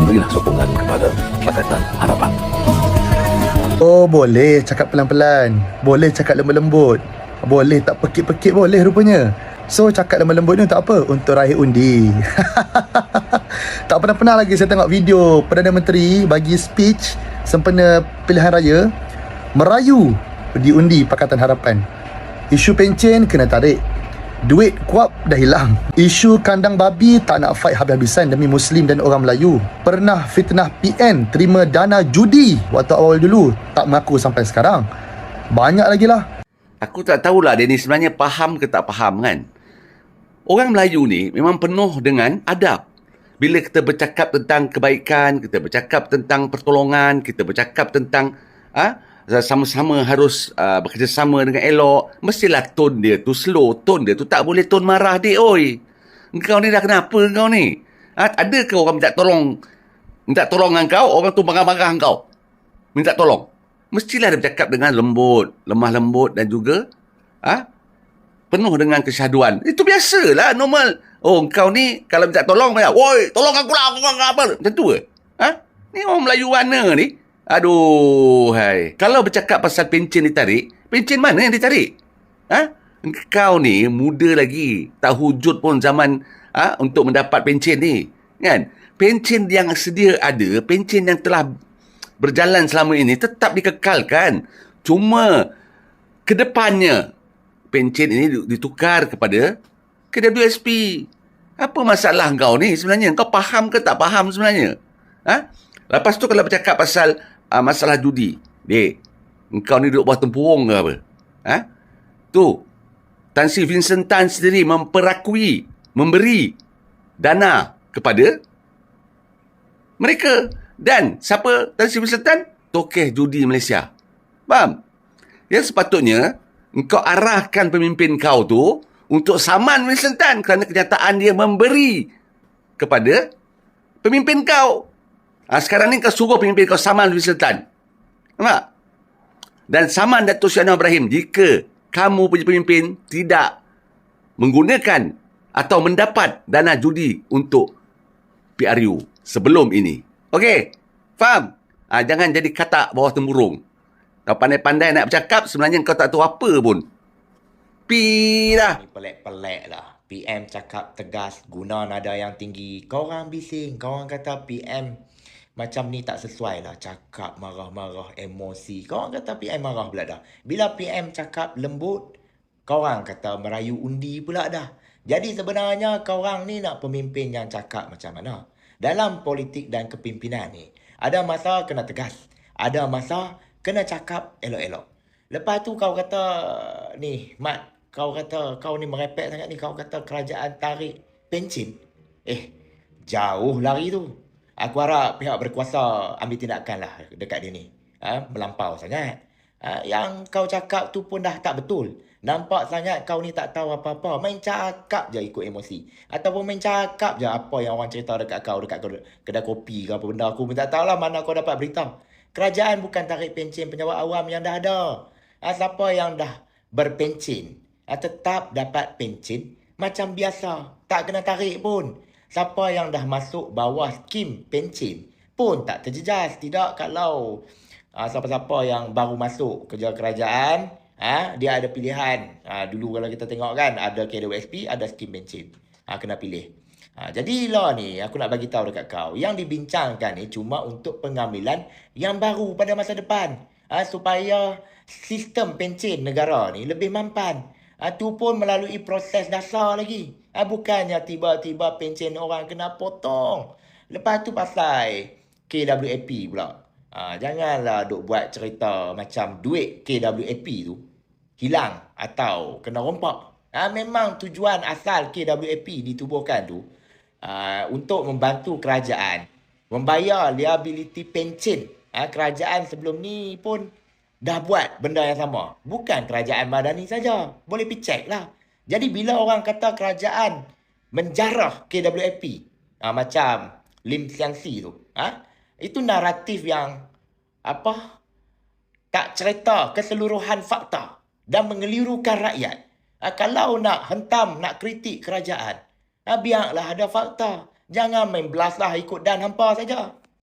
berilah sokongan kepada Pakatan Harapan. Oh, boleh cakap pelan-pelan. Boleh cakap lembut-lembut. Boleh tak pekik-pekik boleh rupanya. So, cakap lembut-lembut ni untuk apa? Untuk raih undi. Tak pernah-pernah lagi saya tengok video Perdana Menteri bagi speech sempena pilihan raya merayu di undi Pakatan Harapan. Isu pencen kena tarik. Duit kuap dah hilang. Isu kandang babi tak nak fight habis-habisan demi Muslim dan orang Melayu. Pernah fitnah PN terima dana judi waktu awal dulu, tak mengaku sampai sekarang. Banyak lagi lah. Aku tak tahulah dia ni sebenarnya faham ke tak faham kan. Orang Melayu ni memang penuh dengan adab. Bila kita bercakap tentang kebaikan, kita bercakap tentang pertolongan, kita bercakap tentang sama-sama harus bekerjasama dengan elok, mestilah tone dia tu slow, tone dia tu tak boleh tone marah dia, oi. Engkau ni dah kenapa engkau ni? Ada ke orang minta tolong dengan kau, orang tu marah-marah engkau? Minta tolong. Mestilah dia bercakap dengan lembut, lemah lembut dan juga penuh dengan kesyahduan. Itu biasalah, normal. Oh, engkau ni kalau minta tolong, woi, tolong aku lah, aku apa? Macam tu ke? Ni orang Melayu mana ni? Aduh, hai. Kalau bercakap pasal pencen ditarik, pencen mana yang ditarik? Engkau ni muda lagi. Tak hujud pun zaman untuk mendapat pencen ni. Kan? Pencen yang sedia ada, pencen yang telah berjalan selama ini tetap dikekalkan. Cuma kedepannya pencen ini ditukar kepada KWSP. Apa masalah kau ni sebenarnya? Kau faham ke tak faham sebenarnya? Lepas tu kalau bercakap pasal masalah judi, dek, engkau ni duduk bawah tempurung ke apa? Tu, Tan Sri Vincent Tan sendiri memberi dana kepada mereka. Dan siapa Tan Sri Vincent Tan? Tokeh judi Malaysia. Faham? Yang sepatutnya engkau arahkan pemimpin kau tu untuk saman Vincent Tan kerana kenyataan dia memberi kepada pemimpin kau. Sekarang ni kau suruh pemimpin kau saman Vincent Tan. Nampak? Dan saman Datuk Seri Anwar Ibrahim jika kamu punya pemimpin tidak menggunakan atau mendapat dana judi untuk PRU sebelum ini. Okey? Faham? Jangan jadi katak bawah temburung. Kau pandai-pandai nak bercakap, sebenarnya kau tak tahu apa pun. Pi dah. Ni pelik-pelik lah. PM cakap tegas, guna nada yang tinggi. Kau orang bising. Kau orang kata PM macam ni tak sesuai lah. Cakap marah-marah, emosi. Kau orang kata PM marah pula dah. Bila PM cakap lembut, kau orang kata merayu undi pula dah. Jadi sebenarnya kau orang ni nak pemimpin yang cakap macam mana? Dalam politik dan kepimpinan ni, ada masa kena tegas. Ada masa kena cakap elok-elok. Lepas tu kau kata, ni Mat, kau kata kau ni merepek sangat ni. Kau kata kerajaan tarik pencen. Jauh lari tu. Aku harap pihak berkuasa ambil tindakan lah dekat dia ni. Melampau sangat. Yang kau cakap tu pun dah tak betul. Nampak sangat kau ni tak tahu apa-apa. Main cakap je ikut emosi. Ataupun main cakap je apa yang orang cerita dekat kau. Dekat kedai kopi ke apa benda. Aku pun tak tahu lah mana kau dapat berita. Kerajaan bukan tarik pencen penyewa awam yang dah ada. Siapa yang dah berpencen tetap dapat pencen macam biasa. Tak kena tarik pun. Siapa yang dah masuk bawah skim pencen pun tak terjejas. Tidak kalau siapa-siapa yang baru masuk kerja kerajaan, dia ada pilihan. Dulu kalau kita tengok kan, ada KWSP, ada skim pencen. Kena pilih. Jadilah ni, aku nak bagi tahu dekat kau. Yang dibincangkan ni cuma untuk pengambilan yang baru pada masa depan. Supaya sistem pencen negara ni lebih mampan. Tu pun melalui proses dasar lagi. Bukannya tiba-tiba pencen orang kena potong. Lepas tu pasal KWAP pula. Janganlah duk buat cerita macam duit KWAP tu hilang atau kena rompak. Memang tujuan asal KWAP ditubuhkan tu untuk membantu kerajaan membayar liability pencen. Kerajaan sebelum ni pun dah buat benda yang sama. Bukan kerajaan Madani saja. Boleh pergi cek lah. Jadi bila orang kata kerajaan menjarah KWAP, macam Lim Siang Si tu, itu naratif yang tak cerita keseluruhan fakta dan mengelirukan rakyat. Kalau nak hentam, nak kritik kerajaan, biarlah ada fakta. Jangan main belas lah ikut dan hampa saja.